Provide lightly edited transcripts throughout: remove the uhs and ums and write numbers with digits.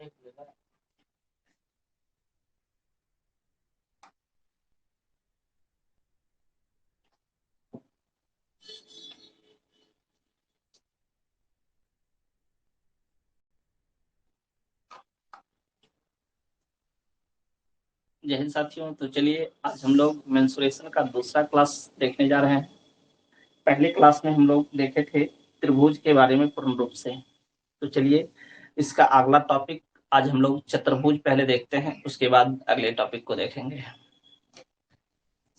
जय हिंद साथियों। तो चलिए आज हम लोग मेंसुरेशन का दूसरा क्लास देखने जा रहे हैं। पहले क्लास में हम लोग देखे थे त्रिभुज के बारे में पूर्ण रूप से। तो चलिए इसका अगला टॉपिक आज हम लोग चतुर्भुज पहले देखते हैं, उसके बाद अगले टॉपिक को देखेंगे।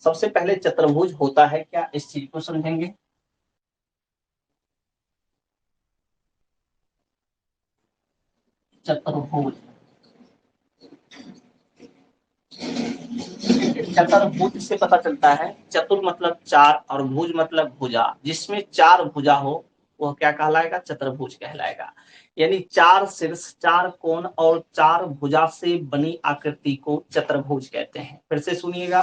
सबसे पहले चतुर्भुज होता है क्या, इस चीज को समझेंगे। चतुर्भुज, चतुर्भुज से पता चलता है, चतुर मतलब चार और भुज मतलब भुजा, जिसमें चार भुजा हो वह क्या कहलाएगा, चतुर्भुज कहलाएगा। यानी चार शीर्ष, चार कोण और चार भुजा से बनी आकृति को चतुर्भुज कहते हैं। फिर से सुनिएगा,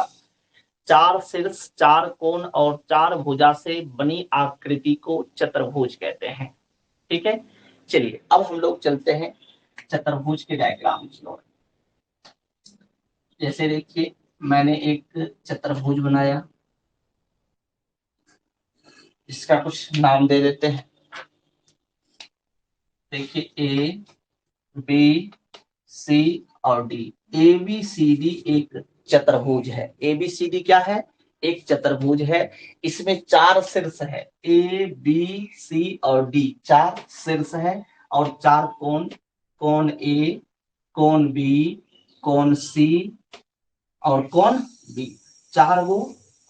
चार शीर्ष, चार कोण और चार भुजा से बनी आकृति को चतुर्भुज कहते हैं। ठीक है, चलिए अब हम लोग चलते हैं चतुर्भुज के डायग्राम की ओर। जैसे देखिए मैंने एक चतुर्भुज बनाया, इसका कुछ नाम दे देते हैं। देखिए ए बी सी और D, A B C D एक चतुर्भुज है। ए बी सी डी क्या है, एक चतुर्भुज है। इसमें चार शीर्ष है, ए बी सी और डी चार शीर्ष है, और चार कोण, कोण ए, कोण बी, कोण सी और कोण बी, चार वो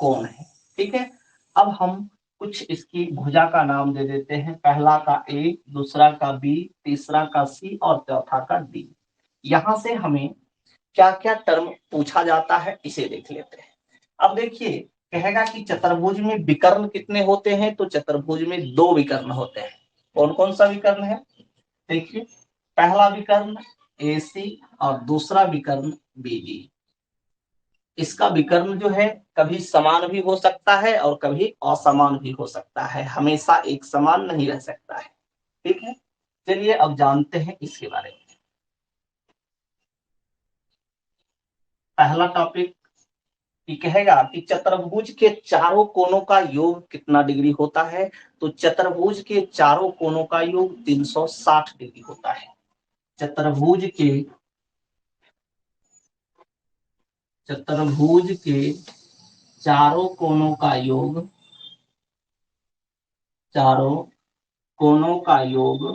कोण है। ठीक है, अब हम कुछ इसकी भुजा का नाम दे देते हैं। पहला का ए, दूसरा का बी, तीसरा का सी और चौथा का डी। यहां से हमें क्या क्या टर्म पूछा जाता है इसे देख लेते हैं। अब देखिए, कहेगा कि चतुर्भुज में विकर्ण कितने होते हैं, तो चतुर्भुज में दो विकर्ण होते हैं। कौन कौन सा विकर्ण है, देखिए पहला विकर्ण ए सी और दूसरा विकर्ण बी डी। इसका विकर्ण जो है कभी समान भी हो सकता है और कभी असमान भी हो सकता है, हमेशा एक समान नहीं रह सकता है। ठीक है, चलिए अब जानते हैं इसके बारे में। पहला टॉपिक ये कहेगा कि चतुर्भुज के चारों कोनों का योग कितना डिग्री होता है, तो चतुर्भुज के चारों कोनों का योग 360 डिग्री होता है। चतुर्भुज के चारों कोनों का योग, चारों कोनों का योग,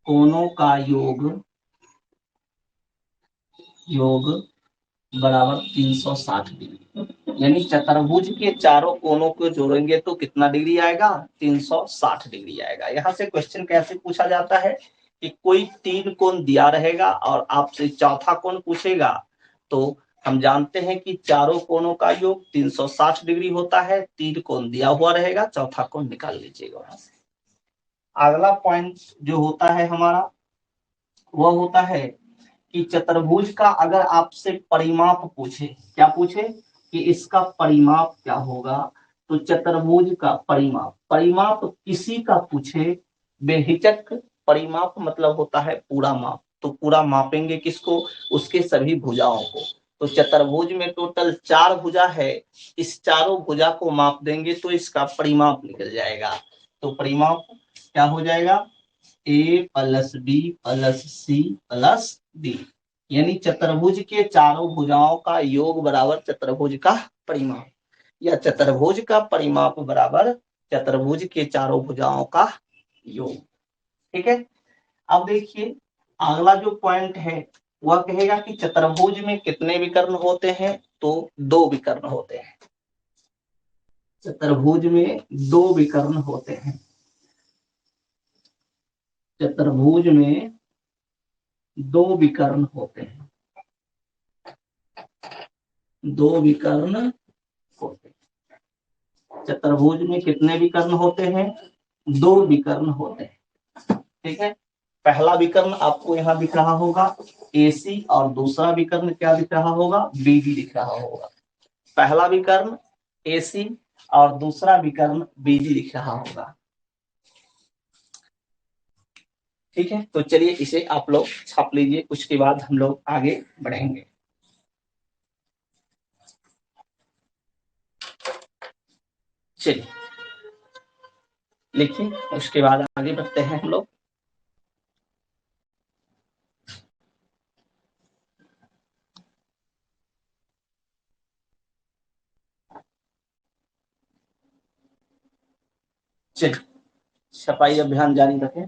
कोनों का योग योग बराबर 360 डिग्री। यानी चतुर्भुज के चारों कोनों को जोड़ेंगे तो कितना डिग्री आएगा, 360 डिग्री आएगा। यहाँ से क्वेश्चन कैसे पूछा जाता है कि कोई तीन कोण दिया रहेगा और आपसे चौथा कोण पूछेगा, तो हम जानते हैं कि चारों कोनों का योग 360 डिग्री होता है। तीन कोण दिया हुआ रहेगा, चौथा कोण निकाल लीजिएगा वहां से। अगला पॉइंट जो होता है हमारा, वह होता है कि चतुर्भुज का अगर आपसे परिमाप पूछे, क्या पूछे कि इसका परिमाप क्या होगा, तो चतुर्भुज का परिमाप, परिमाप किसी का पूछे बेहिचक, परिमाप मतलब होता है पूरा माप। तो पूरा मापेंगे किसको, उसके सभी भुजाओं को। तो चतुर्भुज में टोटल चार भुजा है, इस चारों भुजा को माप देंगे तो इसका परिमाप निकल जाएगा। तो परिमाप क्या हो जाएगा, A plus B plus C plus D. यानी चतुर्भुज के चारों भुजाओं का योग बराबर चतुर्भुज का परिमाप, या चतुर्भुज का परिमाप बराबर चतुर्भुज के चारों भुजाओं का योग। ठीक है, अब देखिए अगला जो पॉइंट है वह कहेगा कि चतुर्भुज में कितने विकर्ण होते हैं, तो दो विकर्ण होते हैं। चतुर्भुज में दो विकर्ण होते हैं। चतुर्भुज में दो विकर्ण होते हैं, दो विकर्ण होते हैं। चतुर्भुज में कितने विकर्ण होते हैं, दो विकर्ण होते हैं। ठीक है, पहला विकर्ण आपको यहाँ दिख रहा होगा AC और दूसरा विकर्ण क्या दिख रहा होगा, BD दिख रहा होगा। पहला विकर्ण AC और दूसरा विकर्ण BD दिख रहा होगा। ठीक है, तो चलिए इसे आप लोग छाप लीजिए, उसके बाद हम लोग आगे बढ़ेंगे। चलिए लिखिए, उसके बाद आगे बढ़ते हैं हम लोग। चलिए सफाई अभियान जारी रखें।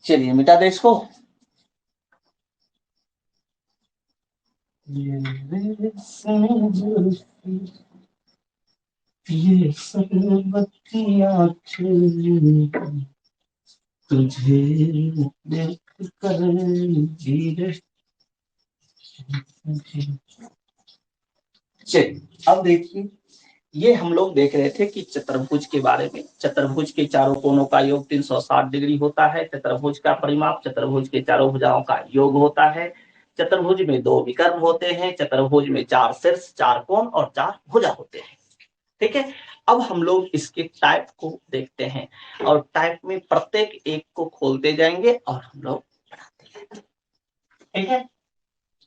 चलिए मिटा दे इसको। ये सब बत्तियां तुझे देख कर धीरे। चलिए अब देखिए, ये हम लोग देख रहे थे कि चतुर्भुज के बारे में। चतुर्भुज के चारों कोनों का योग 360 डिग्री होता है। चतुर्भुज का परिमाप चतुर्भुज के चारों भुजाओं का योग होता है। चतुर्भुज में 2 विकर्ण होते हैं। चतुर्भुज में 4 शीर्ष, 4 कोण और 4 भुजा होते हैं। ठीक है, अब हम लोग इसके टाइप को देखते हैं और टाइप में प्रत्येक एक को खोलते जाएंगे और हम लोग बनाते जाएंगे। ठीक है,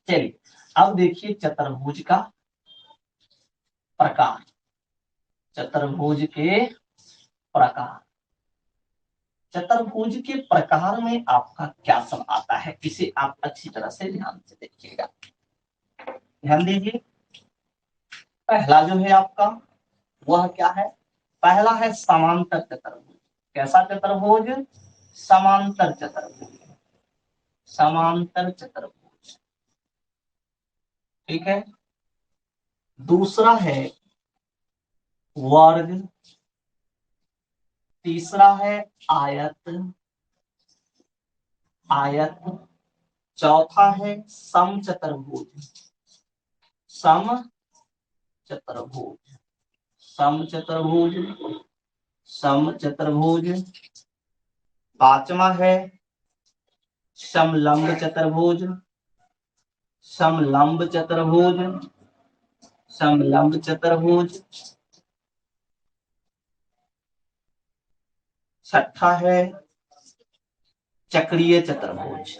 चलिए अब देखिए चतुर्भुज का प्रकार। चतुर्भुज के प्रकार, चतुर्भुज के प्रकार में आपका क्या सब आता है, इसे आप अच्छी तरह से ध्यान से देखिएगा। ध्यान दीजिए, पहला जो है आपका वह क्या है, पहला है समांतर चतुर्भुज। कैसा चतुर्भुज, समांतर चतुर्भुज। समांतर चतुर्भुज, ठीक है। दूसरा है वर्ग। तीसरा है आयत। आयत। चौथा है सम चतुर्भुज। सम चतुर्भुज। सम चतुर्भुज। सम चतुर्भुज। पांचवा है समलंब चतुर्भुज। समलंब चतुर्भुज। समलंब चतुर्भुज। छठा है चक्रीय चतुर्भुज।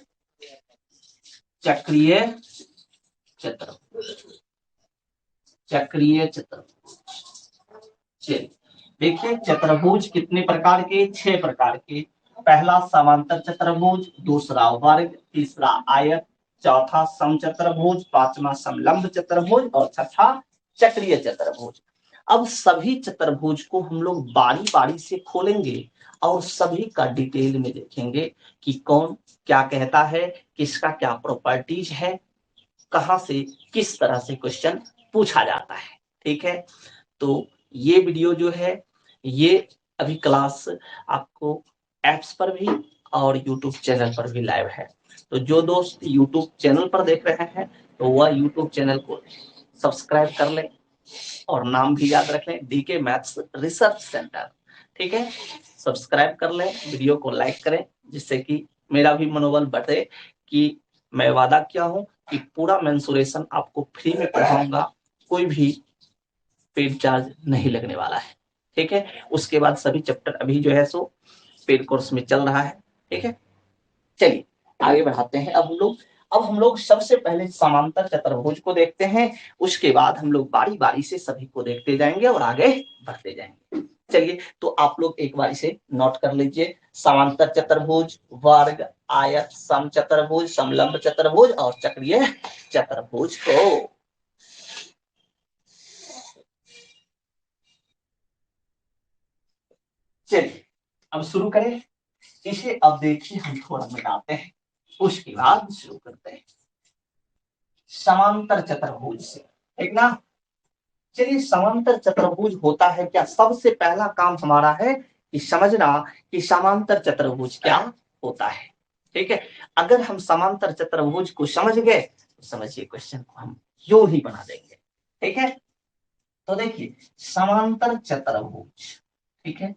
चक्रीय चतुर्भुज। चक्रीय चतुर्भुज। चलिए देखिए, चतुर्भुज कितने प्रकार के, 6 प्रकार के। पहला समांतर चतुर्भुज, दूसरा वर्ग, तीसरा आयत, चौथा समचतुर्भुज, पांचवा समलंब चतुर्भुज और छठा चक्रीय चतुर्भुज। अब सभी चतुर्भुज को हम लोग बारी बारी से खोलेंगे और सभी का डिटेल में देखेंगे कि कौन क्या कहता है, किसका क्या प्रॉपर्टीज है, कहां से किस तरह से क्वेश्चन पूछा जाता है। ठीक है, तो ये वीडियो जो है ये अभी क्लास आपको एप्स पर भी और यूट्यूब चैनल पर भी लाइव है। तो जो दोस्त यूट्यूब चैनल पर देख रहे हैं तो वह यूट्यूब चैनल को सब्सक्राइब कर लें और नाम भी याद रख लें, डीके मैथ्स रिसर्च सेंटर। ठीक है, सब्सक्राइब कर लें, वीडियो को लाइक करें, जिससे कि मेरा भी मनोबल बढ़े कि मैं वादा किया हूं कि पूरा मेंसुरेशन आपको फ्री में पढ़ाऊंगा, कोई भी पेड चार्ज नहीं लगने वाला है। ठीक है, उसके बाद सभी चैप्टर अभी जो है सो पेड कोर्स में चल रहा है। ठीक है, चलिए आगे बढ़ाते हैं। अब हम लोग सबसे पहले समांतर चतुर्भुज को देखते हैं, उसके बाद हम लोग बारी बारी से सभी को देखते जाएंगे और आगे बढ़ते जाएंगे। चलिए तो आप लोग एक बार इसे नोट कर लीजिए, समांतर चतुर्भुज, वर्ग, आयत, सम चतुर्भुज, समलंब चतुर्भुज और चक्रीय चतुर्भुज को। चलिए अब शुरू करें इसे। अब देखिए हम थोड़ा मिटाते हैं, उसके बाद शुरू करते हैं समांतर चतुर्भुज से। ठीक ना, चलिए समांतर चतुर्भुज होता है क्या, सबसे पहला काम हमारा है कि समझना कि समांतर चतुर्भुज क्या होता है। ठीक है, अगर हम समांतर चतुर्भुज को समझ गए तो समझिए क्वेश्चन को हम यूं ही बना देंगे। ठीक है, तो देखिए समांतर चतुर्भुज, ठीक है,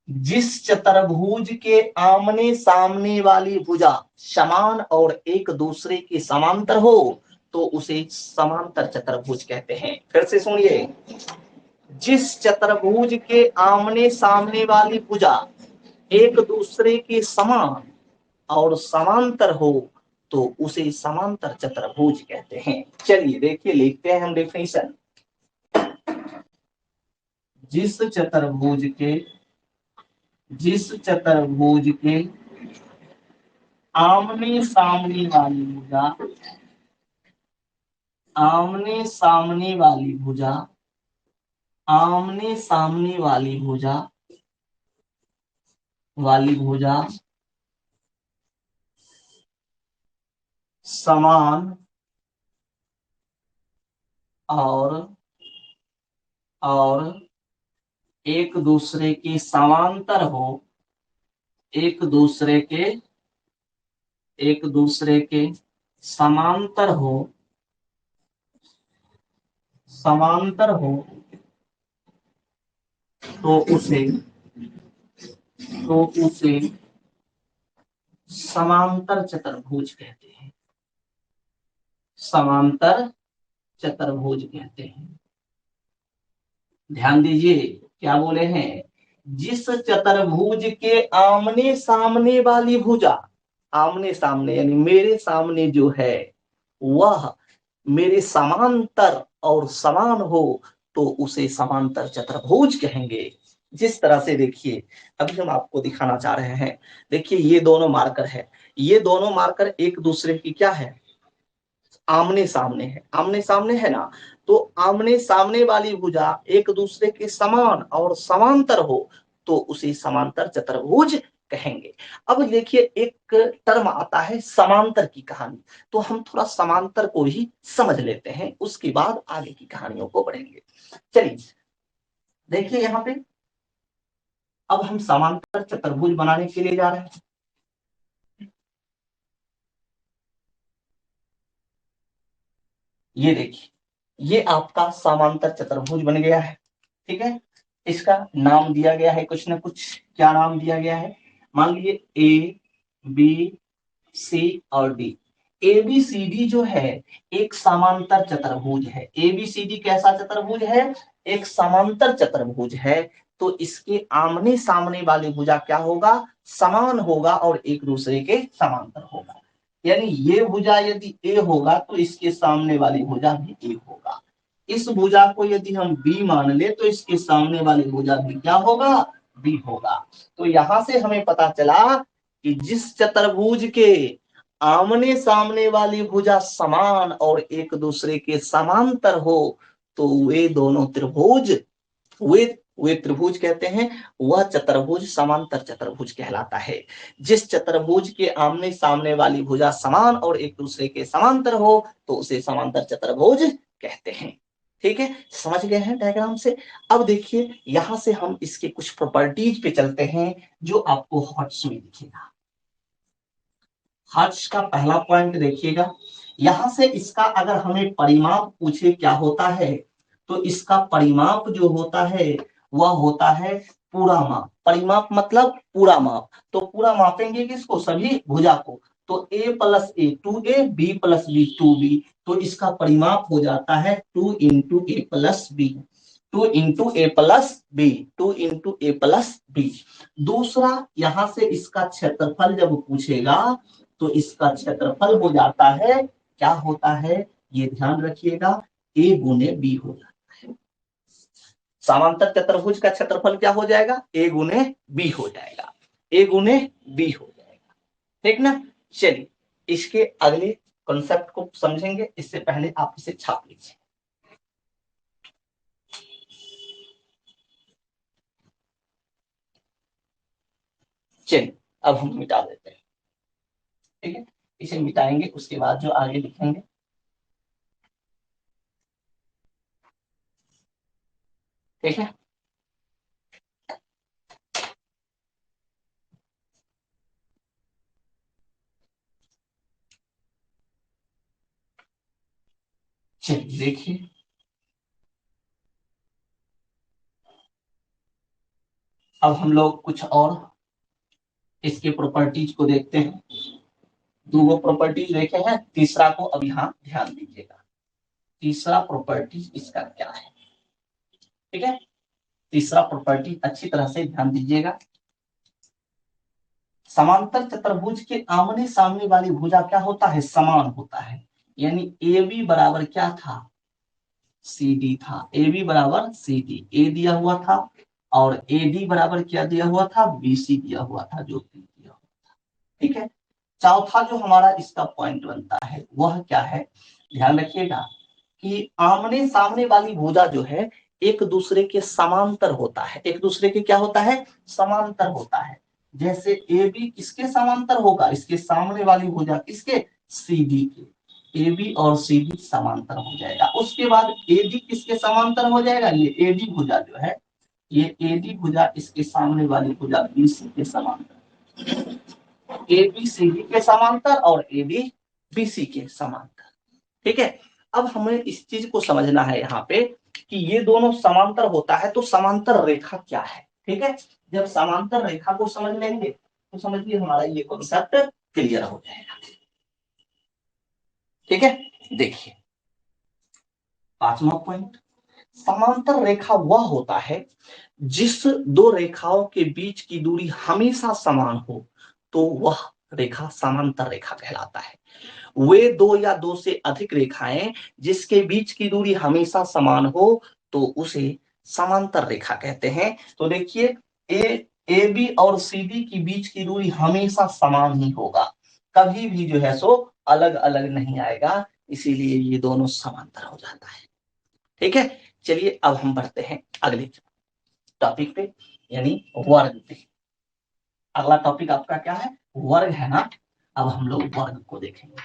जिस चतुर्भुज के आमने सामने वाली भुजा समान और एक दूसरे के समांतर हो तो उसे समांतर चतुर्भुज कहते हैं। फिर से सुनिए, जिस चतुर्भुज के आमने सामने वाली भुजा एक दूसरे के समान और समांतर हो तो उसे समांतर चतुर्भुज कहते हैं। चलिए देखिए, लिखते हैं हम डेफिनेशन। जिस चतुर्भुज के आमने सामने वाली भुजा आमने सामने वाली भुजा आमने सामने वाली भुजा समान और एक दूसरे के समांतर हो, एक दूसरे के समांतर हो तो उसे समांतर चतुर्भुज कहते हैं। समांतर चतुर्भुज कहते हैं। ध्यान दीजिए क्या बोले हैं, जिस चतुर्भुज के आमने सामने वाली भुजा, आमने सामने यानी मेरे सामने जो है वह मेरे समांतर और समान हो तो उसे समांतर चतुर्भुज कहेंगे। जिस तरह से देखिए, अभी हम आपको दिखाना चाह रहे हैं। देखिए ये दोनों मार्कर है, ये दोनों मार्कर एक दूसरे की क्या है, आमने सामने है। आमने सामने है ना, तो आमने सामने वाली भुजा एक दूसरे के समान और समांतर हो तो उसे समांतर चतुर्भुज कहेंगे। अब देखिए एक टर्म आता है समांतर की कहानी, तो हम थोड़ा समांतर को ही समझ लेते हैं, उसके बाद आगे की कहानियों को बढ़ेंगे। चलिए देखिए यहाँ पे, अब हम समांतर चतुर्भुज बनाने के लिए जा रहे हैं। ये देखिए, ये आपका समांतर चतुर्भुज बन गया है। ठीक है, इसका नाम दिया गया है कुछ ना कुछ। क्या नाम दिया गया है, मान लीजिए ए बी सी और D. A B C D जो है एक समांतर चतुर्भुज है। ए बी सी डी कैसा चतुर्भुज है, एक समांतर चतुर्भुज है। तो इसके आमने सामने वाली भुजा क्या होगा, समान होगा और एक दूसरे के समांतर होगा। यानी ये भुजा यदि ए होगा तो इसके सामने वाली भुजा भी ए होगा। इस भुजा को यदि हम बी मान ले तो इसके सामने वाली भुजा भी क्या होगा, बी होगा। तो यहां से हमें पता चला कि जिस चतुर्भुज के आमने सामने वाली भुजा समान और एक दूसरे के समांतर हो तो वे दोनों त्रिभुज, वे वे त्रिभुज कहते हैं, वह चतुर्भुज समांतर चतुर्भुज कहलाता है। जिस चतुर्भुज के आमने सामने वाली भुजा समान और एक दूसरे के समांतर हो तो उसे समांतर चतुर्भुज कहते हैं। ठीक है, समझ गए हैं डायग्राम से। अब देखिए यहां से हम इसके कुछ प्रॉपर्टीज पे चलते हैं जो आपको हर्ट्ज में दिखेगा। हर्ट्ज का पहला पॉइंट देखिएगा, यहां से इसका अगर हमें परिमाप पूछे क्या होता है, तो इसका परिमाप जो होता है वह होता है पूरा माप। परिमाप मतलब पूरा माप। तो पूरा मापेंगे किसको, सभी भुजा को। तो a plus a 2a, b plus b 2b, तो इसका परिमाप हो जाता है 2 into a plus b, 2 into a plus b, 2 into a plus b. दूसरा, यहां से इसका क्षेत्रफल जब पूछेगा तो इसका क्षेत्रफल हो जाता है, क्या होता है ये ध्यान रखिएगा, a गुने बी हो जाता है। समांतर चतुर्भुज का क्षेत्रफल क्या हो जाएगा, a गुने बी हो जाएगा, a गुने बी हो जाएगा। ठीक ना। चलिए इसके अगले कॉन्सेप्ट को समझेंगे, इससे पहले आप इसे छाप लीजिए। चलिए अब हम मिटा देते हैं। ठीक है, इसे मिटाएंगे उसके बाद जो आगे लिखेंगे। ठीक है, चलिए देखिए, अब हम लोग कुछ और इसके प्रॉपर्टीज को देखते हैं। दो प्रॉपर्टीज देखे हैं, तीसरा को अब यहाँ ध्यान दीजिएगा। तीसरा प्रॉपर्टी इसका क्या है, ठीक है। तीसरा प्रॉपर्टी अच्छी तरह से ध्यान दीजिएगा। समांतर चतुर्भुज के आमने सामने वाली भुजा क्या होता है, समान होता है। यानी ए बी बराबर क्या था, सी डी था। ए बी बराबर सी डी, ए दिया हुआ था और ए डी बराबर क्या दिया हुआ था, बी सी दिया हुआ था, जो बी दिया हुआ था, ठीक है। चौथा जो हमारा इसका पॉइंट बनता है वह क्या है, ध्यान रखिएगा कि आमने सामने वाली भुजा जो है एक दूसरे के समांतर होता है। एक दूसरे के क्या होता है, समांतर होता है। जैसे ए बी किसके समांतर होगा, इसके सामने वाली भुजा किसके, सी डी के। ए बी और सी डी समांतर हो जाएगा। उसके बाद ए डी किसके समांतर हो जाएगा, ये ए डी भुजा जो है, ये ए डी भुजा इसके सामने वाली भुजा बी सी के समांतर, ए बी सी डी के समांतर और ए डी बी सी के समांतर, ठीक है। अब हमें इस चीज को समझना है यहाँ पे कि ये दोनों समांतर होता है तो समांतर रेखा क्या है, ठीक है। जब समांतर रेखा को समझ लेंगे तो समझिए हमारा ये कॉन्सेप्ट क्लियर हो जाएगा, ठीक है। देखिए पांचवा पॉइंट, समांतर रेखा वह होता है जिस दो रेखाओं के बीच की दूरी हमेशा समान हो तो वह रेखा समांतर रेखा कहलाता है। वे दो या दो से अधिक रेखाएं जिसके बीच की दूरी हमेशा समान हो तो उसे समांतर रेखा कहते हैं। तो देखिए ए बी और सी डी की बीच की दूरी हमेशा समान ही होगा, कभी भी जो है सो अलग अलग नहीं आएगा, इसीलिए ये दोनों समांतर हो जाता है, ठीक है। चलिए अब हम बढ़ते हैं अगले टॉपिक पे, यानी वर्ग पे। अगला टॉपिक आपका क्या है, वर्ग है ना। अब हम लोग वर्ग को देखेंगे।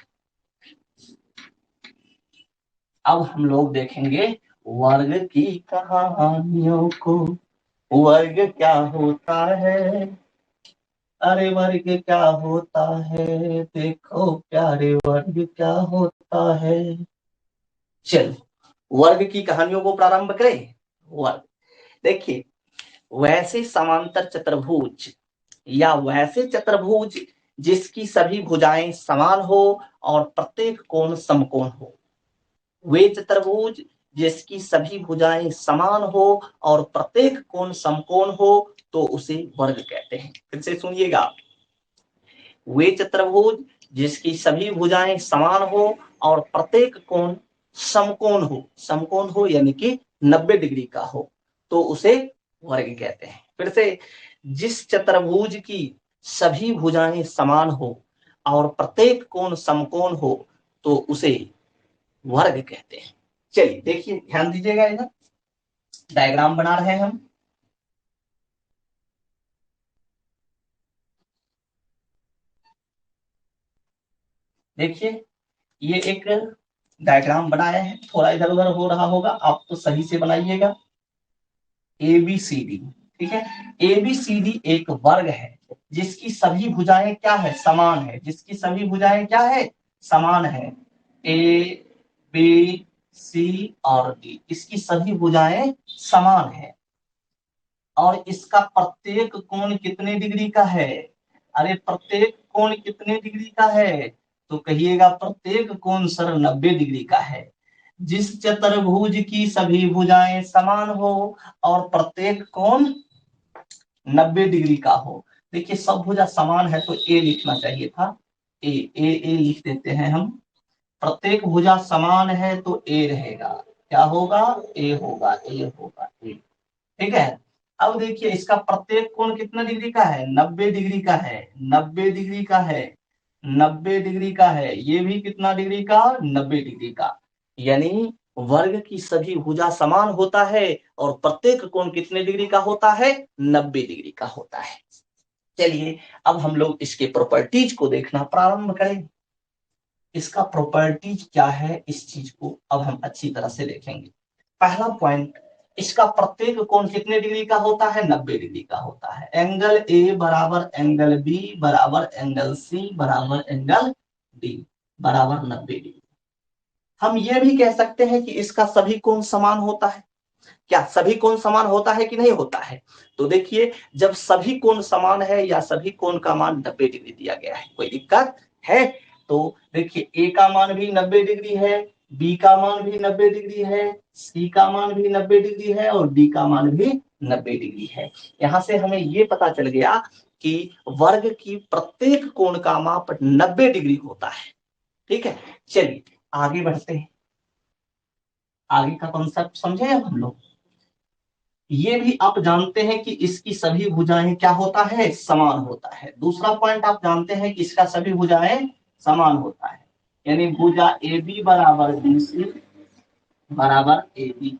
अब हम लोग देखेंगे वर्ग की कहानियों को। वर्ग क्या होता है, अरे वर्ग क्या होता है, देखो प्यारे वर्ग क्या होता है। चलो वर्ग की कहानियों को प्रारंभ करें। वर्ग देखिए, वैसे समांतर चतुर्भुज या वैसे चतुर्भुज जिसकी सभी भुजाएं समान हो और प्रत्येक कोण समकोण हो। वे चतुर्भुज जिसकी सभी भुजाएं समान हो और प्रत्येक कोण समकोण हो तो उसे वर्ग कहते हैं। फिर से सुनिएगा, वे चतुर्भुज जिसकी सभी भुजाएं समान हो और प्रत्येक कोण समकोण हो, समकोण हो यानी कि 90 डिग्री का हो तो उसे वर्ग कहते हैं। फिर से, जिस चतुर्भुज की सभी भुजाएं समान हो और प्रत्येक कोण समकोण हो तो उसे वर्ग कहते हैं। चलिए देखिए ध्यान दीजिएगा, इधर डायग्राम बना रहे हैं हम। देखिए ये एक डायग्राम बनाया है, थोड़ा इधर उधर हो रहा होगा, आप तो सही से बनाइएगा। ए बी सी डी, ठीक है। ए बी सी डी एक वर्ग है जिसकी सभी भुजाएं क्या है, समान है। जिसकी सभी भुजाएं क्या है, समान है। ए बी सी और डी, इसकी सभी भुजाएं समान है और इसका प्रत्येक कोण कितने डिग्री का है, अरे प्रत्येक कोण कितने डिग्री का है, तो कहिएगा प्रत्येक कोण सर 90 डिग्री का है। जिस चतुर्भुज की सभी भुजाएं समान हो और प्रत्येक कोण 90 डिग्री का हो। देखिए सब भुजा समान है तो ए लिखना चाहिए था, ए लिख देते हैं हम। प्रत्येक भुजा समान है तो ए रहेगा, क्या होगा, ए होगा, ए होगा, ए, ठीक है। अब देखिए इसका प्रत्येक कोण कितना डिग्री का है, 90 डिग्री का है, 90 डिग्री का है, 90 डिग्री का है। ये भी कितना डिग्री का, 90 डिग्री का। यानी वर्ग की सभी भुजा समान होता है और प्रत्येक कोण कितने डिग्री का होता है, 90 डिग्री का होता है। चलिए अब हम लोग इसके प्रॉपर्टीज को देखना प्रारंभ करें। इसका प्रॉपर्टीज क्या है, इस चीज को अब हम अच्छी तरह से देखेंगे। पहला पॉइंट, इसका प्रत्येक कोण कितने डिग्री का होता है, 90 डिग्री का होता है। एंगल ए बराबर एंगल बी बराबर एंगल सी बराबर एंगल डी बराबर 90 डिग्री। हम ये भी कह सकते हैं कि इसका सभी कोण समान होता है। क्या सभी कोण समान होता है कि नहीं होता है, तो देखिए जब सभी कोण समान है या सभी कोण का मान 90 डिग्री दिया गया है, कोई दिक्कत है, तो देखिए ए का मान भी 90 डिग्री है, बी का मान भी 90 डिग्री है, सी का मान भी 90 डिग्री है और डी का मान भी 90 डिग्री है। यहां से हमें ये पता चल गया कि वर्ग की प्रत्येक कोण का माप 90 डिग्री होता है। ठीक है, चलिए आगे बढ़ते हैं, आगे का कॉन्सेप्ट समझे अब हम लोग। ये भी आप जानते हैं कि इसकी सभी भुजाएं क्या होता है, समान होता है। दूसरा पॉइंट आप जानते हैं कि इसका सभी भुजाएं समान होता है, यानी भुजा ए बी बराबर बी सी बराबर ए बी।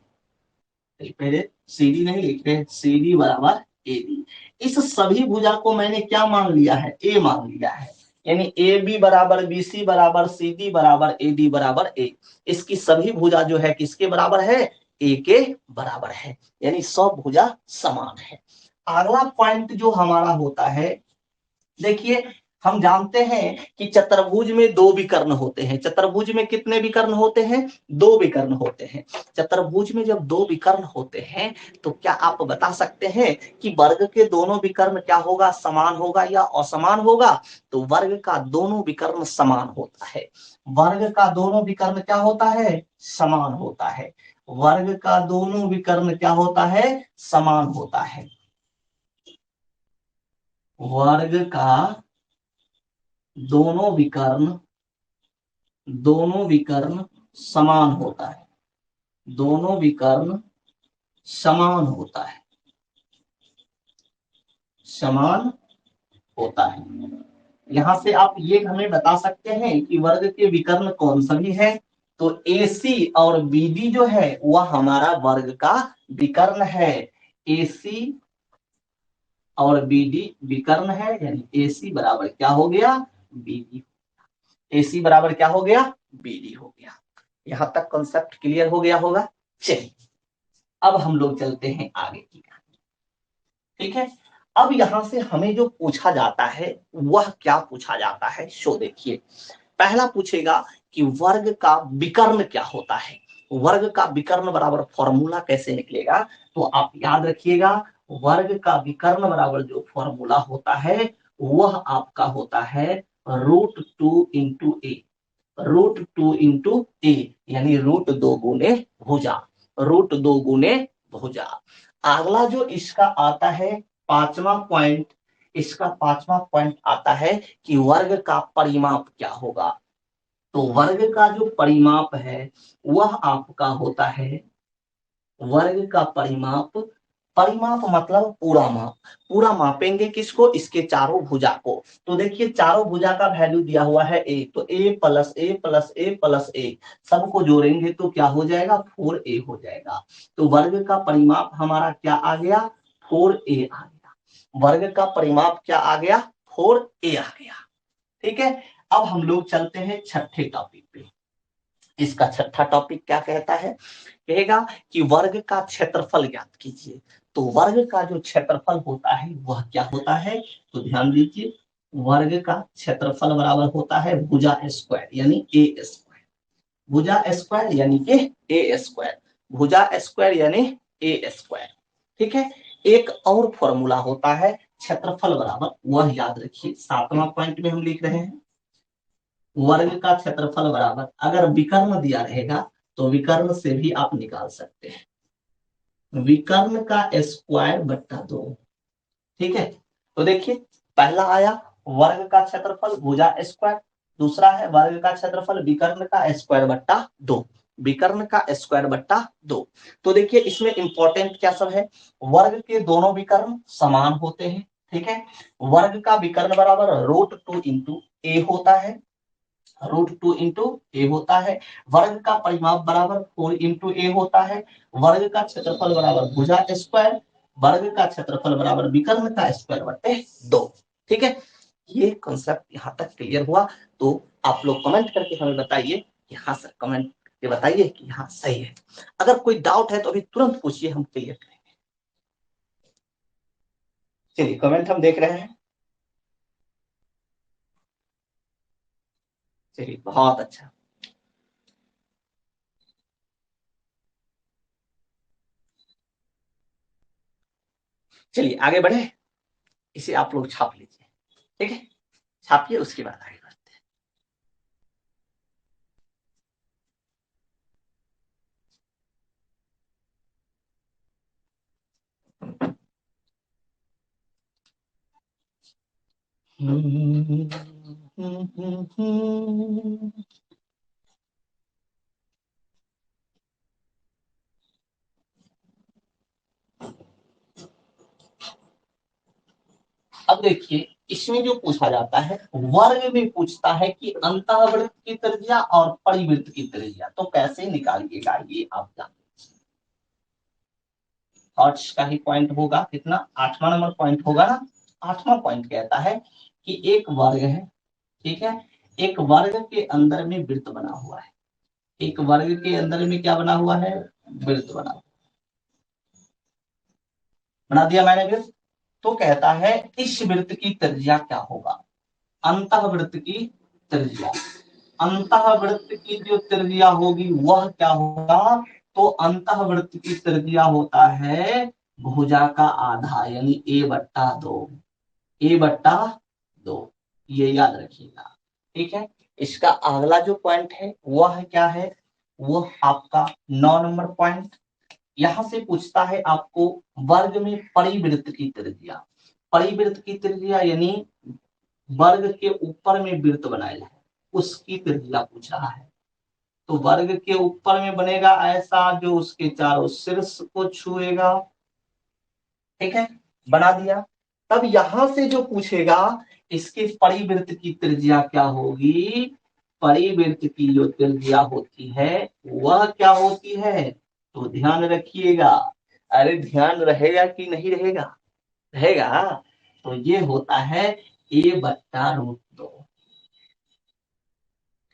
पहले सी डी नहीं लिख रहे, सी डी बराबर ए बी। इस सभी भुजा को मैंने क्या मान लिया है, ए मान लिया है, यानी ए बी बराबर बी सी बराबर सी डी बराबर ए डी बराबर ए। इसकी सभी भुजा जो है किसके बराबर है, ए के बराबर है, यानी सब भुजा समान है। अगला पॉइंट जो हमारा होता है, देखिए हम जानते हैं कि चतुर्भुज में दो विकर्ण होते हैं। चतुर्भुज में कितने विकर्ण होते हैं, दो विकर्ण होते हैं। चतुर्भुज में जब दो विकर्ण होते हैं तो क्या आप बता सकते हैं कि वर्ग के दोनों विकर्ण क्या होगा, समान होगा या असमान होगा। तो वर्ग का दोनों विकर्ण समान होता है, वर्ग का दोनों विकर्ण क्या होता है, समान होता है। वर्ग का दोनों विकर्ण क्या होता है, समान होता है। वर्ग का दोनों विकर्ण समान होता है, दोनों विकर्ण समान होता है, समान होता है। यहां से आप ये हमें बता सकते हैं कि वर्ग के विकर्ण कौन सा भी है। तो AC और BD जो है वह हमारा वर्ग का विकर्ण है। AC और BD विकर्ण है, यानी AC बराबर क्या हो गया, BD। AC बराबर क्या हो गया, BD हो गया। यहां तक कॉन्सेप्ट क्लियर हो गया होगा। चलिए अब हम लोग चलते हैं आगे की कहानी। ठीक है, अब यहां से हमें जो पूछा जाता है वह क्या पूछा जाता है, सो देखिए। पहला पूछेगा कि वर्ग का विकर्ण क्या होता है। वर्ग का विकर्ण बराबर फॉर्मूला कैसे निकलेगा, तो आप याद रखिएगा, वर्ग का विकर्ण बराबर जो फॉर्मूला होता है वह आपका होता है √2 × a। √2 × a यानी √2 भुजा, √2 भुजा। अगला जो इसका आता है पांचवा पॉइंट, इसका पांचवा पॉइंट आता है कि वर्ग का परिमाप क्या होगा। तो वर्ग का जो परिमाप है वह आपका होता है, वर्ग का परिमाप, परिमाप मतलब पूरा माप, पूरा मापेंगे किसको, इसके चारों भुजा को। तो देखिए चारों भुजा का वैल्यू दिया हुआ है ए, तो a plus A plus A plus A, सबको जोड़ेंगे तो क्या हो जाएगा, 4a हो जाएगा। तो वर्ग का परिमाप हमारा क्या आ गया, 4a आ गया। वर्ग का परिमाप क्या आ गया, 4a आ गया। ठीक है, अब हम लोग चलते हैं छठे टॉपिक पे। इसका छठा टॉपिक क्या कहता है, कहेगा कि वर्ग का क्षेत्रफल ज्ञात कीजिए। तो वर्ग का जो क्षेत्रफल होता है वह क्या होता है, तो ध्यान दीजिए, वर्ग का क्षेत्रफल बराबर होता है भुजा स्क्वायर यानी ए स्क्वायर, भुजा स्क्वायर यानी कि ए स्क्वायर, भुजा स्क्वायर यानी ए स्क्वायर। ठीक है, एक और फॉर्मूला होता है क्षेत्रफल बराबर, वह याद रखिए, सातवां पॉइंट में हम लिख रहे हैं। वर्ग का क्षेत्रफल बराबर, अगर विकर्ण दिया रहेगा तो विकर्ण से भी आप निकाल सकते हैं, विकर्ण का स्क्वायर बट्टा 2। ठीक है, तो देखिए पहला आया वर्ग का क्षेत्रफल भुजा स्क्वायर, दूसरा है वर्ग का क्षेत्रफल विकर्ण का स्क्वायर बट्टा 2, विकर्ण का स्क्वायर बट्टा 2। तो देखिए इसमें इंपॉर्टेंट क्या सब है, वर्ग के दोनों विकर्ण समान होते हैं। ठीक है, वर्ग का विकर्ण बराबर √2 × a होता है, √2 × a होता है। वर्ग का परिमाप बराबर 4 × a होता है। वर्ग का क्षेत्रफल बराबर भुजा स्क्वायर, वर्ग का क्षेत्रफल बराबर विकर्ण का स्क्वायर बटे 2। ठीक है, ये कॉन्सेप्ट यहाँ तक क्लियर हुआ। तो आप लोग कमेंट करके हमें बताइए, यहाँ से कमेंट करके बताइए कि हाँ सही है। अगर कोई डाउट है तो अभी तुरंत पूछिए, हम क्लियर करेंगे। चलिए कमेंट हम देख रहे हैं, चलिए बहुत अच्छा। चलिए आगे बढ़े, इसे आप लोग छाप लीजिए। ठीक है, छापिए, उसके बाद आगे बढ़ते हैं। अब देखिए, इसमें जो पूछा जाता है वर्ग में पूछता है कि अंतःवृत्त की त्रिज्या और परिवृत्त की त्रिज्या, तो कैसे निकालिएगा ये आप जानते। थॉट्स का ही पॉइंट होगा, कितना 8वां नंबर पॉइंट होगा ना। 8वां पॉइंट कहता है कि एक वर्ग है, ठीक है, एक वर्ग के अंदर में वृत्त बना हुआ है, एक वर्ग के अंदर में क्या बना हुआ है, वृत्त बना दिया मैंने वृत्त। तो कहता है इस वृत्त की त्रिज्या क्या होगा, अंतःवृत्त की त्रिज्या, अंतःवृत्त की जो त्रिज्या होगी वह क्या होगा, तो अंतःवृत्त की त्रिज्या होता है भुजा का आधा, यानी a/2, a/2, ये याद रखिएगा, ठीक है। इसका अगला जो पॉइंट है वह क्या है, वो आपका 9 नंबर पॉइंट। यहां से पूछता है आपको वर्ग में परिवृत्त की त्रिज्या, परिवृत्त की त्रिज्या यानी वर्ग के ऊपर में वृत्त बनाया है उसकी त्रिज्या पूछ रहा है। तो वर्ग के ऊपर में बनेगा ऐसा जो उसके चारों शीर्ष को छुएगा, ठीक है, बना दिया। तब यहां से जो पूछेगा इसके परिवृत्त की त्रिज्या क्या होगी, परिवृत्त की जो त्रिज्या होती है वह क्या होती है, तो ध्यान रखिएगा। अरे ध्यान रहेगा कि नहीं रहेगा, रहेगा। तो ये होता है a/√2,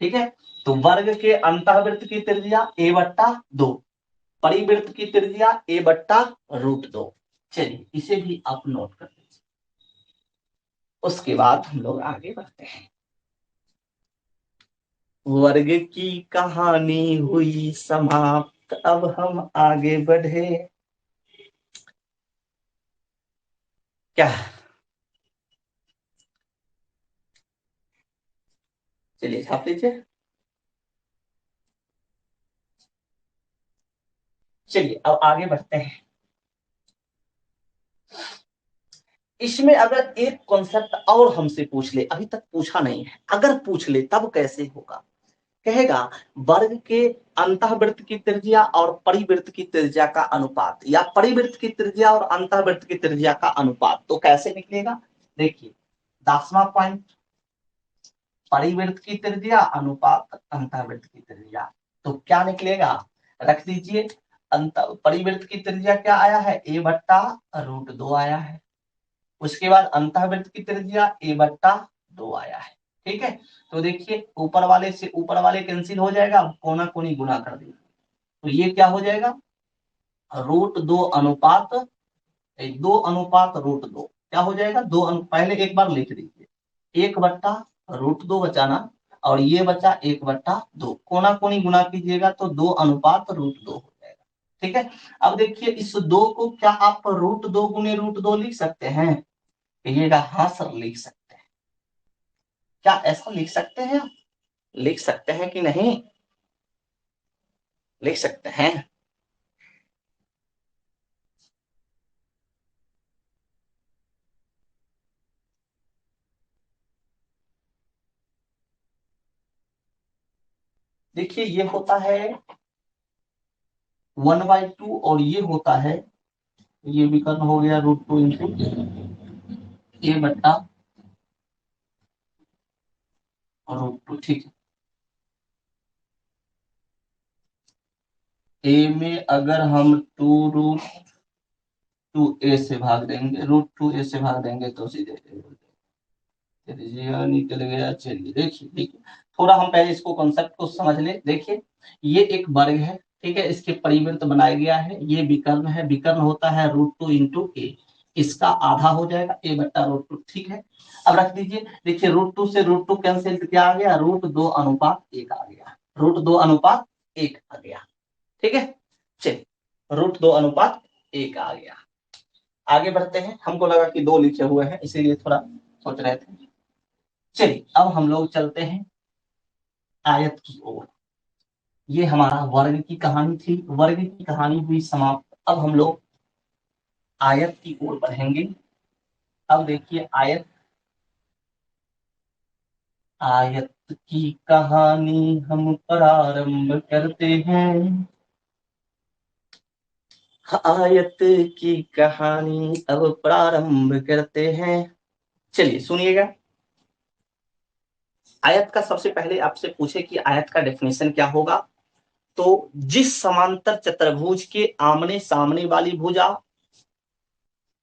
ठीक है। तो वर्ग के अंतःवृत्त की त्रिज्या a/2, परिवृत्त की त्रिज्या a/√2। चलिए इसे भी आप नोट कर लीजिए, उसके बाद हम लोग आगे बढ़ते हैं। वर्ग की कहानी हुई समाप्त, अब हम आगे बढ़े। क्या, चलिए छाप लीजिए। चलिए अब आगे बढ़ते हैं। इसमें अगर एक कॉन्सेप्ट और हमसे पूछ ले, अभी तक पूछा नहीं है, अगर पूछ ले तब कैसे होगा, कहेगा वर्ग के अंतःवृत्त की त्रिज्या और परिवृत्त की त्रिज्या का अनुपात, या परिवृत्त की त्रिज्या और अंतःवृत्त की त्रिज्या का अनुपात, तो कैसे निकलेगा। देखिए 10वां पॉइंट, परिवृत्त की त्रिज्या अनुपात अंतःवृत्त की त्रिज्या, तो क्या निकलेगा, रख दीजिए। अंत परिवृत्त की त्रिज्या क्या आया है, a/√2 आया है। उसके बाद अंतःवृत्त की त्रिज्या a/2 आया है, ठीक है। तो देखिए ऊपर वाले से ऊपर वाले कैंसिल हो जाएगा, कोना कोनी गुना कर देंगे, तो ये क्या हो जाएगा, √2 अनुपात 2/√2 क्या हो जाएगा, पहले एक बार लिख दीजिए, 1/√2 बचाना, और ये बचा 1/2, कोना कोनी गुना कीजिएगा तो 2/√2 हो जाएगा, ठीक है। अब देखिए इस 2 को क्या आप √2 गुने √2 लिख सकते हैं, कहिएगा हाँ सर लिख सकते हैं। क्या ऐसा लिख सकते हैं, लिख सकते हैं कि नहीं, लिख सकते हैं। देखिए ये होता है 1/2 और ये होता है, ये विकर्ण हो गया √2 इंटू a/√2, ठीक है। ए में अगर हम 2√2a से भाग देंगे, √2a से भाग देंगे तो सीधे निकल गया। चलिए देखिए देखिए, थोड़ा हम पहले इसको कॉन्सेप्ट को समझ ले। देखिए ये एक वर्ग है, ठीक है, इसके परिवृत्त बनाया गया है, ये विकर्ण है, विकर्ण होता है √2 इंटू ए, इसका आधा हो जाएगा a/√2, ठीक है। अब रख दीजिए, देखिए √2 से √2 कैंसिल, क्या आ गया, √2:1 आ गया, √2:1 आ गया, ठीक है। चलिए √2:1 आ गया। आगे बढ़ते हैं, हमको लगा कि 2 लिखे हुए हैं इसीलिए थोड़ा सोच रहे थे। चलिए अब हम लोग चलते हैं आयत की ओर। ये हमारा वर्ग की कहानी थी, वर्ग की कहानी हुई समाप्त। अब हम लोग आयत की ओर बढ़ेंगे। अब देखिए आयत, आयत की कहानी हम प्रारंभ करते हैं, आयत की कहानी अब प्रारंभ करते हैं। चलिए सुनिएगा। आयत का सबसे पहले आपसे पूछे कि आयत का डेफिनेशन क्या होगा, तो जिस समांतर चतुर्भुज के आमने सामने वाली भुजा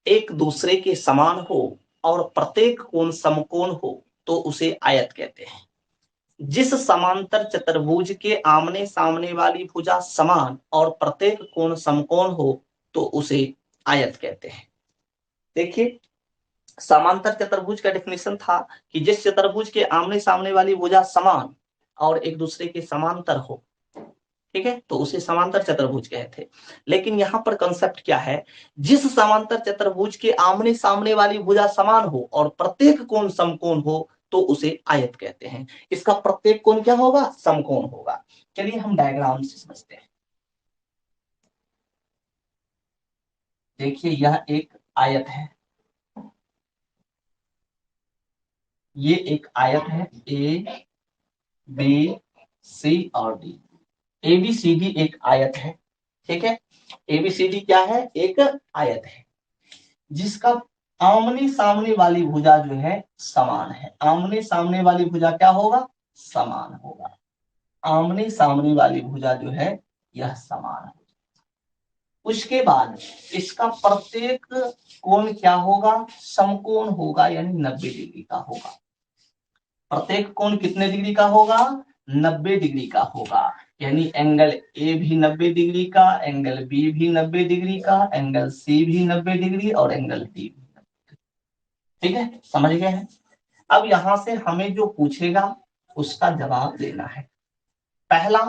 एक दूसरे के समान हो और प्रत्येक कोण समकोण हो तो उसे आयत कहते हैं। जिस समांतर चतुर्भुज के आमने सामने वाली भुजा समान और प्रत्येक कोण समकोण हो तो उसे आयत कहते हैं। देखिए, समांतर चतुर्भुज का डेफिनेशन था कि जिस चतुर्भुज के आमने सामने वाली भुजा समान और एक दूसरे के समांतर हो, ठीक है, तो उसे समांतर चतुर्भुज कहते हैं। लेकिन यहाँ पर कंसेप्ट क्या है, जिस समांतर चतुर्भुज के आमने सामने वाली भुजा समान हो और प्रत्येक कोण समकोण हो तो उसे आयत कहते हैं। इसका प्रत्येक कोण क्या होगा, समकोण होगा। चलिए हम डायग्राम से समझते हैं। देखिए यह एक आयत है, ये एक आयत है, ए बी सी और डी। एबीसीडी एक आयत है, ठीक है। एबीसीडी क्या है, एक आयत है जिसका आमने सामने वाली भुजा जो है समान है। आमने सामने वाली भुजा क्या होगा, समान होगा। आमने सामने वाली भुजा जो है यह समान है। उसके बाद इसका प्रत्येक कोण क्या होगा, समकोण होगा, यानी 90 डिग्री का होगा। प्रत्येक कोण कितने डिग्री का होगा, 90 डिग्री का होगा। यानी एंगल ए भी 90 डिग्री का, एंगल बी भी 90 डिग्री का, एंगल सी भी 90 डिग्री और एंगल डी भी। ठीक है, समझ गए हैं। अब यहां से हमें जो पूछेगा उसका जवाब देना है। पहला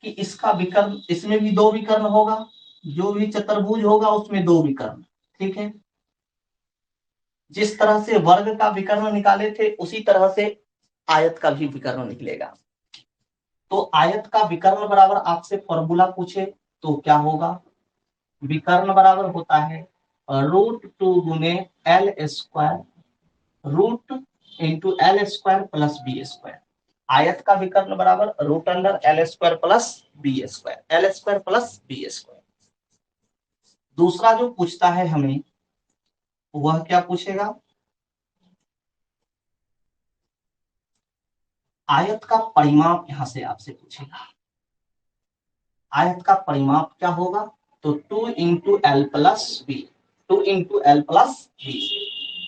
कि इसका विकर्ण, इसमें भी दो विकर्ण होगा, जो भी चतुर्भुज होगा उसमें दो विकर्ण, ठीक है। जिस तरह से वर्ग का विकर्ण निकाले थे उसी तरह से आयत का भी विकर्ण निकलेगा। तो आयत का विकर्ण बराबर आपसे फॉर्मूला पूछे तो क्या होगा, विकर्ण बराबर होता है √2 गुने L square, root into L square plus B square. आयत का विकर्ण बराबर √एल² plus B square, L square plus B square. दूसरा जो पूछता है हमें वह क्या पूछेगा, आयत का परिमाप यहां से आपसे पूछेगा। आयत का परिमाप क्या होगा, तो 2 into l plus b, 2 into l plus b.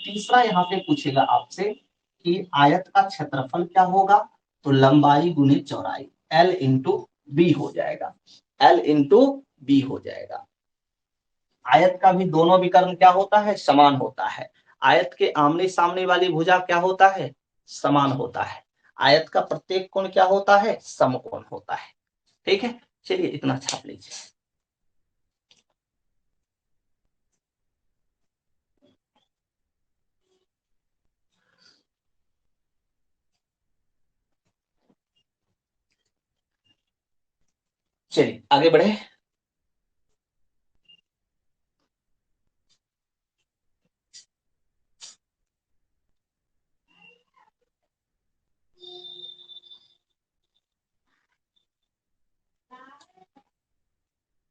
तीसरा यहाँ पे पूछेगा आपसे कि आयत का क्षेत्रफल क्या होगा, तो लंबाई गुने चौड़ाई, एल इंटू बी हो जाएगा, एल इंटू बी हो जाएगा। आयत का भी दोनों विकर्ण क्या होता है, समान होता है। आयत के आमने सामने वाली भुजा क्या होता है, समान होता है। आयत का प्रत्येक कोण क्या होता है, समकोण होता है। ठीक है, चलिए इतना छाप लीजिए। चलिए आगे बढ़े।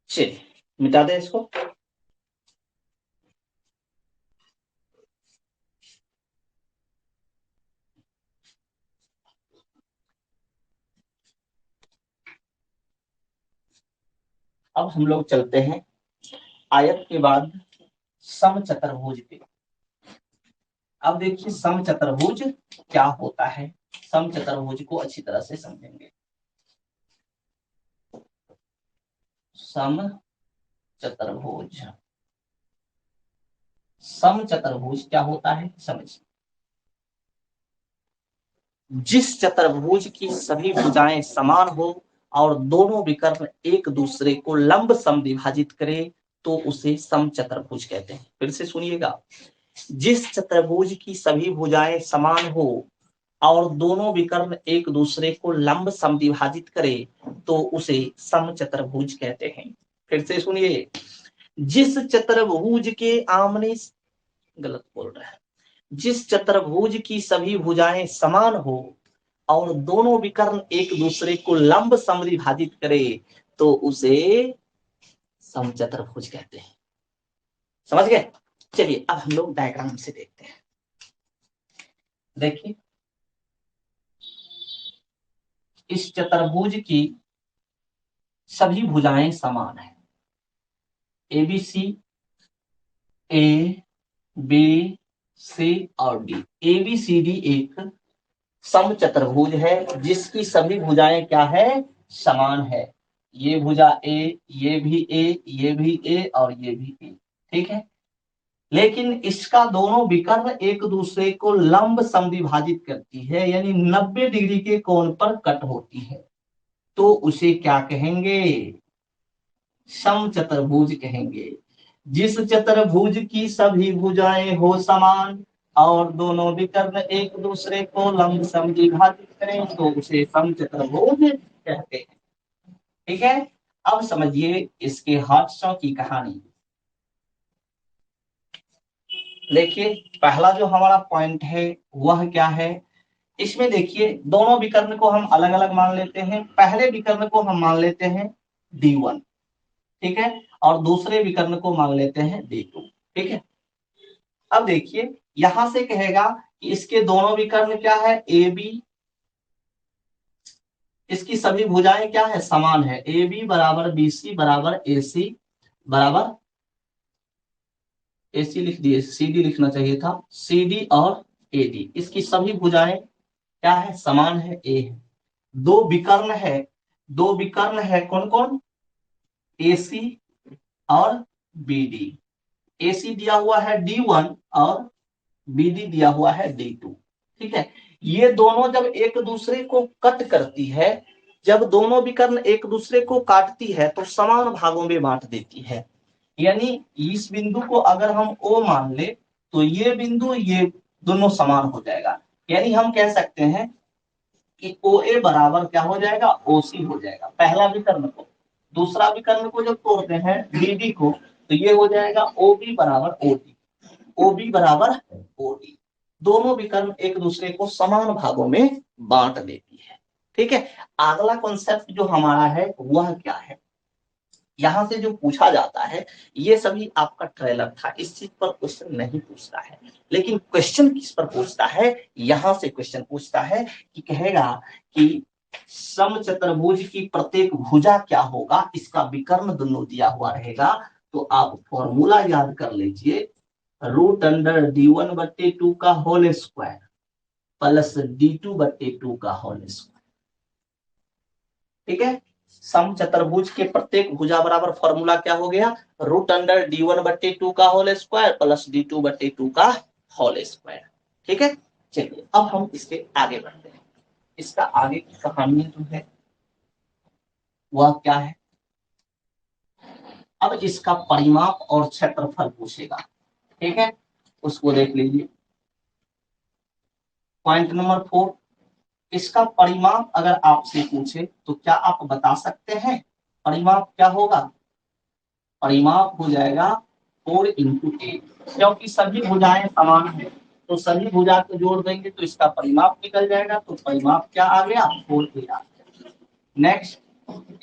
चलिए मिटा दे इसको। अब हम लोग चलते हैं आयत के बाद समचतुर्भुज पे। अब देखिए समचतुर्भुज क्या होता है, समचतुर्भुज को अच्छी तरह से समझेंगे। समचतुर्भुज, समचतुर्भुज क्या होता है समझिए। जिस चतुर्भुज की सभी भुजाएं समान हो और दोनों विकर्ण एक दूसरे को लंब समद्विभाजित करे तो उसे समचतुर्भुज कहते हैं। फिर से सुनिएगा, जिस चतुर्भुज की सभी भुजाएं समान हो और दोनों विकर्ण एक दूसरे को लंब समद्विभाजित करे तो उसे समचतुर्भुज कहते हैं। फिर से सुनिए, जिस चतुर्भुज के आमने, गलत बोल रहा है, जिस चतुर्भुज की सभी भुजाएं समान हो और दोनों विकर्ण एक दूसरे को लंब समद्विभाजित करे तो उसे समचतुर्भुज कहते हैं। समझ गए? चलिए अब हम लोग डायग्राम से देखते हैं। देखिए इस चतुर्भुज की सभी भुजाएं समान है। ABC, A, B, C और D। ABCD एक समचतुर्भुज है जिसकी सभी भुजाएं क्या है? समान है। ये भुजा A, ये भी A, ये भी A और ये भी A। ठीक है, लेकिन इसका दोनों विकर्ण एक दूसरे को लंब समद्विभाजित करती है, यानी 90 डिग्री के कोण पर कट होती है, तो उसे क्या कहेंगे? समचतुर्भुज कहेंगे। जिस चतुर्भुज की सभी भुजाएं हो समान और दोनों विकर्ण एक दूसरे को लंब समद्विभाजित करें तो उसे समचतुर्भुज कहते हैं। ठीक है, अब समझिए इसके हादसों की कहानी। देखिए पहला जो हमारा पॉइंट है वह क्या है? इसमें देखिए दोनों विकर्ण को हम अलग अलग मान लेते हैं। पहले विकर्ण को हम मान लेते हैं D1, ठीक है, और दूसरे विकर्ण को मान लेते हैं D2। ठीक है, अब देखिए यहां से कहेगा कि इसके दोनों विकर्ण क्या है? AB, इसकी सभी भुजाएं क्या है? समान है। AB बराबर BC बराबर AC बराबर AC लिख दिए, CD लिखना चाहिए था, CD और AD। इसकी सभी भुजाएं क्या है? समान है, A है। दो विकर्ण है, दो विकर्ण है कौन कौन? AC और BD। AC दिया हुआ है D1 और BD दिया हुआ है D2। ठीक है, ये दोनों जब एक दूसरे को कट करती है, जब दोनों विकर्ण एक दूसरे को काटती है तो समान भागों में बांट देती है। यानी इस बिंदु को अगर हम O मान ले तो ये बिंदु ये दोनों समान हो जाएगा। यानी हम कह सकते हैं कि OA बराबर क्या हो जाएगा? OC हो जाएगा। पहला विकर्ण को दूसरा विकर्ण को जब तोड़ते हैं BD को तो ये हो जाएगा OB बराबर OD, OB बराबर OD। दोनों विकर्ण एक दूसरे को समान भागों में बांट देती है। ठीक है, अगला कॉन्सेप्ट जो हमारा है वह क्या है? यहां से जो पूछा जाता है ये सभी आपका ट्रेलर था, इस चीज पर क्वेश्चन नहीं पूछता है, लेकिन क्वेश्चन किस पर पूछता है? यहां से क्वेश्चन पूछता है कि कहेगा कि समचतुर्भुज की प्रत्येक भुजा क्या होगा, इसका विकर्ण दोनों दिया हुआ रहेगा। तो आप फॉर्मूला याद कर लीजिए, √D1/2 का होल स्क्वायर प्लस D2/2 का होल स्क्वायर। ठीक है, समचतुर्भुज के प्रत्येक भुजा बराबर फॉर्मूला क्या हो गया? √D1/2 का होल स्क्वायर प्लस D2/2 का होल स्क्वायर। ठीक है, चलिए अब हम इसके आगे बढ़ते हैं। इसका आगे की कहानी जो है वह क्या है? अब इसका परिमाप और क्षेत्रफल पूछेगा। ठीक है, उसको देख लीजिए। पॉइंट नंबर 4, इसका परिमाप अगर आपसे पूछे तो क्या आप बता सकते हैं परिमाप क्या होगा? परिमाप हो जाएगा 4x8, क्योंकि सभी भुजाएं समान है तो सभी भुजा को जोड़ देंगे तो इसका परिमाप निकल जाएगा। तो परिमाप क्या आ गया? 4a आ गया। नेक्स्ट,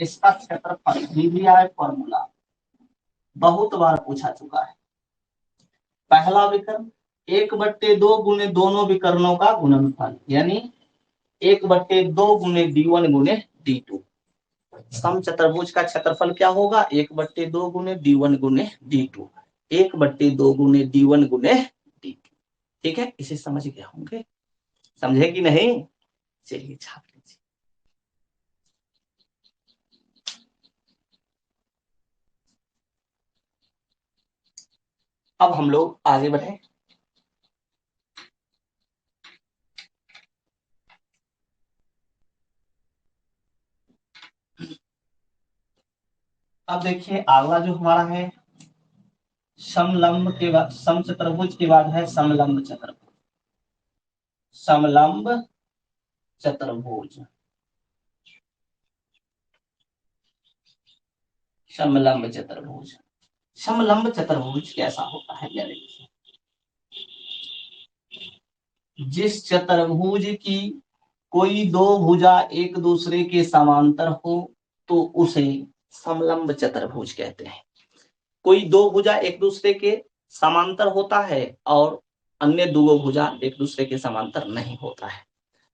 इसका क्षेत्रफल भी दिया है फॉर्मूला, बहुत बार पूछा चुका है। पहला विकर्ण 1/2 गुने दोनों विकर्णों का गुणनफल, यानी 1/2 गुने D1 गुने D2। समचतुर्भुज का क्षेत्रफल क्या होगा? 1/2 गुने D1 गुने D2, 1/2 गुने D1 गुने D2। ठीक है, इसे समझ गए होंगे? समझे कि नहीं? चलिए छाप लीजिए। अब हम लोग आगे बढ़े। अब देखिए अगला जो हमारा है समलंब के बाद, समचतुर्भुज के बाद है समलंब चतुर्भुज। समलंब चतुर्भुज, समलंब चतुर्भुज। समलंब चतुर्भुज कैसा होता है? जिस चतुर्भुज की कोई दो भुजा एक दूसरे के समांतर हो तो उसे समलंब चतुर्भुज कहते हैं। कोई दो भुजा एक दूसरे के समांतर होता है और अन्य दो भुजा एक दूसरे के समांतर नहीं होता है।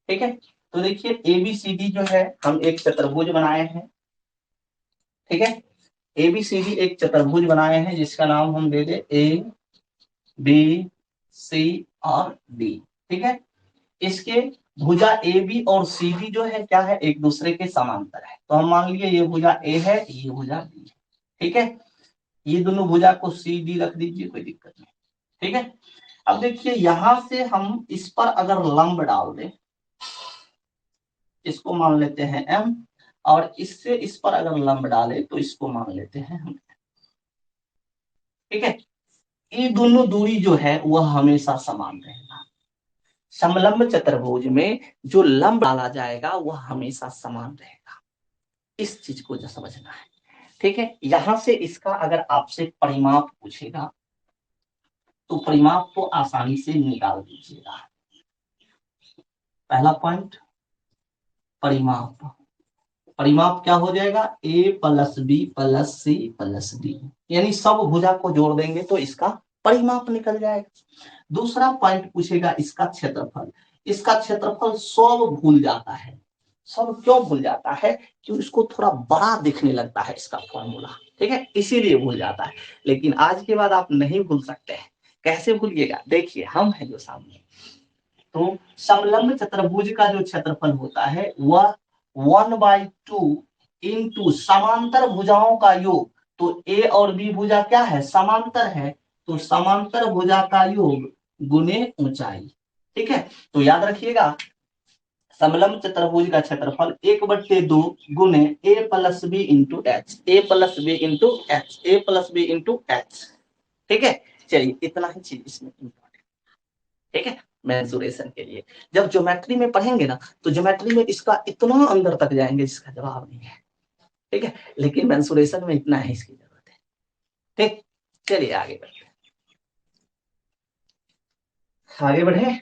ठीक है, तो देखिए एबीसीडी जो है हम एक चतुर्भुज बनाए हैं। ठीक है, एबीसीडी एक चतुर्भुज बनाए हैं जिसका नाम हम दे दे ए बी सी और डी। ठीक है, इसके भुजा ए बी और सी बी जो है क्या है, एक दूसरे के समांतर है। तो हम मान लिए ये भुजा ए है, ये भुजा बी है। ठीक है, ये दोनों भुजा को सी डी रख दीजिए, कोई दिक्कत नहीं। ठीक है, अब देखिए यहां से हम इस पर अगर लंब डाल दें, इसको मान लेते हैं एम, और इससे इस पर अगर लंब डाले तो इसको मान लेते हैं हम। ठीक है, ये दोनों दूरी जो है वह हमेशा समान रहेगा। समलंब चतुर्भुज में जो लंब डाला जाएगा वह हमेशा समान रहेगा। इस चीज को जो समझना है। ठीक है, यहां से इसका अगर आपसे परिमाप पूछेगा तो परिमाप को आसानी से निकाल दीजिएगा। पहला पॉइंट परिमाप। परिमाप क्या हो जाएगा, A plus B plus C plus D, यानी सब भुजा को जोड़ देंगे तो इसका परिमाप निकल जाएगा। दूसरा पॉइंट पूछेगा इसका क्षेत्रफल। इसका क्षेत्रफल सब भूल जाता है। सब क्यों भूल जाता है, क्योंकि इसको थोड़ा बड़ा दिखने लगता है इसका फॉर्मूला। ठीक है, इसीलिए भूल जाता है। लेकिन आज के बाद आप नहीं भूल सकते हैं। कैसे भूलिएगा, देखिए हम है जो सामने। तो समलंब चतुर्भुज का जो क्षेत्रफल होता है वह 1/2 इंटू समांतर भुजाओं का योग। तो ए और बी भुजा क्या है, समांतर है, तो समांतर भुजा का योग गुने ऊंचाई। ठीक है, तो याद रखिएगा समलंब चतुर्भुज का क्षेत्रफल 1/2 गुने ए प्लस बी इंटू एच, ए प्लस बी इंटू एच, ए प्लस बी इंटू एच। ठीक है, चलिए इतना ही चीज इसमें इम्पोर्टेंट। ठीक है, मेंसुरेशन के लिए जब ज्योमेट्री में पढ़ेंगे ना तो ज्योमेट्री में इसका इतना अंदर तक जाएंगे जिसका जवाब नहीं है। ठीक है, लेकिन मेंसुरेशन में इतना है इसकी जरूरत है। ठीक, चलिए आगे बढ़ते हैं। आगे बढ़े।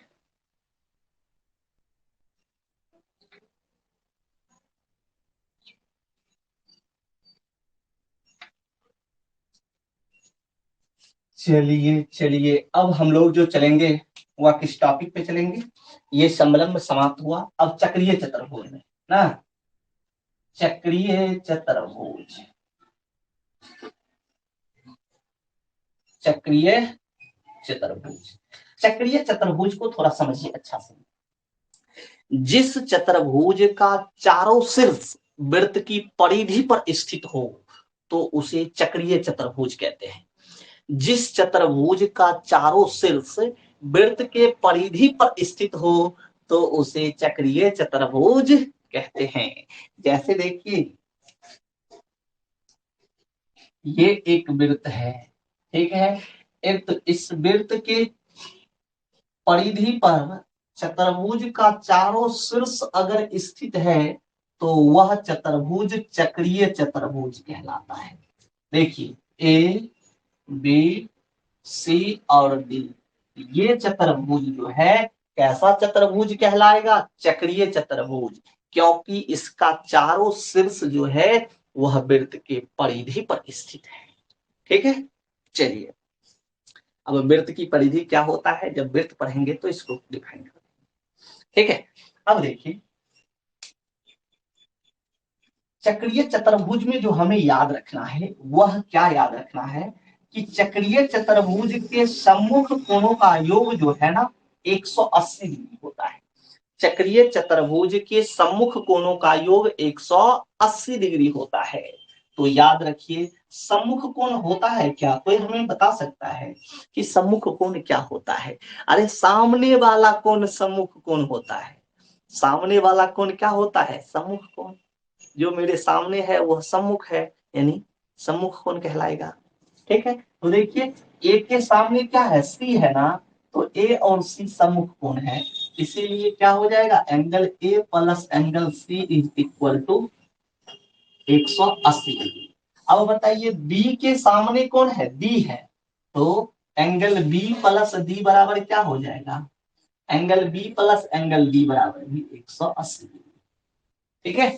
चलिए चलिए अब हम लोग जो चलेंगे वह किस टॉपिक पे चलेंगे। ये समलंब समाप्त हुआ, अब चक्रीय चतुर्भुज में ना। चक्रीय चतुर्भुज, चक्रीय चतुर्भुज। चक्रीय चतुर्भुज को थोड़ा समझिए अच्छा से। जिस चतुर्भुज का चारों शीर्ष वृत्त की परिधि पर स्थित हो तो उसे चक्रीय चतुर्भुज कहते हैं। जिस चतुर्भुज का चारों शीर्ष वृत्त के परिधि पर स्थित हो तो उसे चक्रीय चतुर्भुज कहते हैं। जैसे देखिए ये एक वृत्त है। ठीक है, एक तो इस वृत्त के परिधि पर चतुर्भुज का चारों शीर्ष अगर स्थित है तो वह चतुर्भुज चक्रीय चतुर्भुज कहलाता है। देखिए ए बी सी और डी, ये चतुर्भुज जो है कैसा चतुर्भुज कहलाएगा, चक्रीय चतुर्भुज, क्योंकि इसका चारों शीर्ष जो है वह वृत्त के परिधि पर स्थित है। ठीक है, चलिए अब वृत्त की परिधि क्या होता है जब वृत्त पढ़ेंगे तो इसको डिफाइन करेंगे। ठीक है, अब देखिए चक्रीय चतुर्भुज में जो हमें याद रखना है वह क्या याद रखना है कि चक्रीय चतुर्भुज के सम्मुख कोणों का योग जो है ना 180 डिग्री होता है। चक्रीय चतुर्भुज के सम्मुख कोणों का योग 180 डिग्री होता है। तो याद रखिए सम्मुख कोण होता है क्या, कोई हमें बता सकता है कि सम्मुख कोण क्या होता है। अरे सामने वाला कोण सम्मुख कोण होता है। सामने वाला कोण क्या होता है, सम्मुख कोण। जो मेरे सामने है वह सम्मुख है, यानी सम्मुख कोण कहलाएगा। ठीक है, तो देखिए ए के सामने क्या है, सी है ना, तो ए और सी सम्मुख कोण है, इसीलिए क्या हो जाएगा, angle A plus angle C is equal to 180 degree. अब बताइए बी के सामने कौन है, डी है, तो एंगल बी प्लस डी बराबर क्या हो जाएगा, angle B plus angle B बराबर भी 180 डिग्री। ठीक है,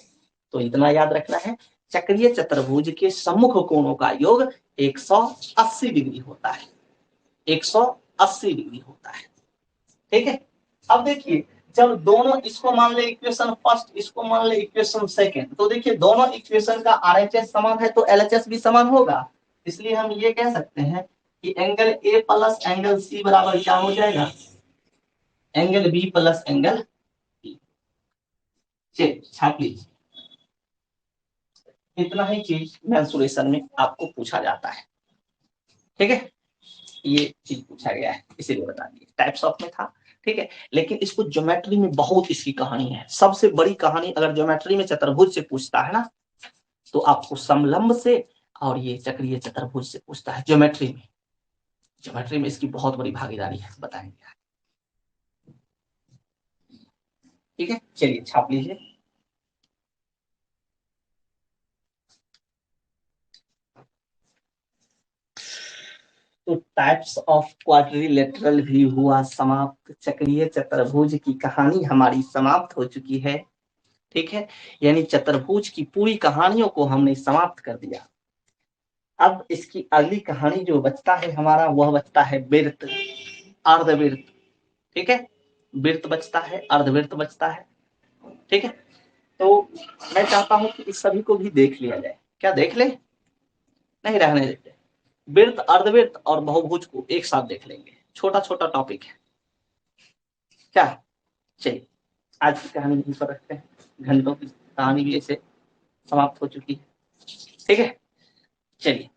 तो इतना याद रखना है, चक्रीय चतुर्भुज के सम्मुख कोणों का योग 180 डिग्री होता है, 180 डिग्री होता है। ठीक है, अब देखिए जब दोनों, इसको मान ले इक्वेशन फर्स्ट, इसको मान ले इक्वेशन सेकंड, तो देखिए दोनों इक्वेशन का आरएचएस समान है तो एलएचएस भी समान होगा। इसलिए हम ये कह सकते हैं कि angle A plus angle C बराबर क्या हो जाएगा, angle B plus angle B. चलिए छाप लीजिए, इतना ही चीज मेंसुरेशन में आपको पूछा जाता है। ठीक है, ये चीज पूछा गया है इसीलिए बता दिए, टाइप्स ऑफ में था। ठीक है, लेकिन इसको ज्योमेट्री में बहुत इसकी कहानी है, सबसे बड़ी कहानी अगर ज्योमेट्री में चतुर्भुज से पूछता है ना, तो आपको समलंब से और ये चक्रीय चतुर्भुज से पूछता है ज्योमेट्री में। ज्योमेट्री में इसकी बहुत बड़ी भागीदारी है, बताएंगे। ठीक है, चलिए छाप लीजिए। तो टाइप्स ऑफ क्वाड्रिलेटरल भी हुआ समाप्त, चक्रीय चतुर्भुज की कहानी हमारी समाप्त हो चुकी है। ठीक है, यानी चतुर्भुज की पूरी कहानियों को हमने समाप्त कर दिया। अब इसकी अगली कहानी जो बचता है हमारा, वह बचता है वृत्त, अर्धवृत्त। ठीक है, वृत्त बचता है, अर्धवृत्त बचता है। ठीक है, तो मैं चाहता हूं कि इस सभी को भी देख लिया जाए। क्या देख ले, नहीं रहने देते, वृत्त अर्धवृत्त और बहुभुज को एक साथ देख लेंगे, छोटा छोटा टॉपिक है क्या। चलिए आज की कहानी यहीं पर रखते हैं, घंटों की कहानी भी ऐसे समाप्त हो चुकी है। ठीक है, चलिए।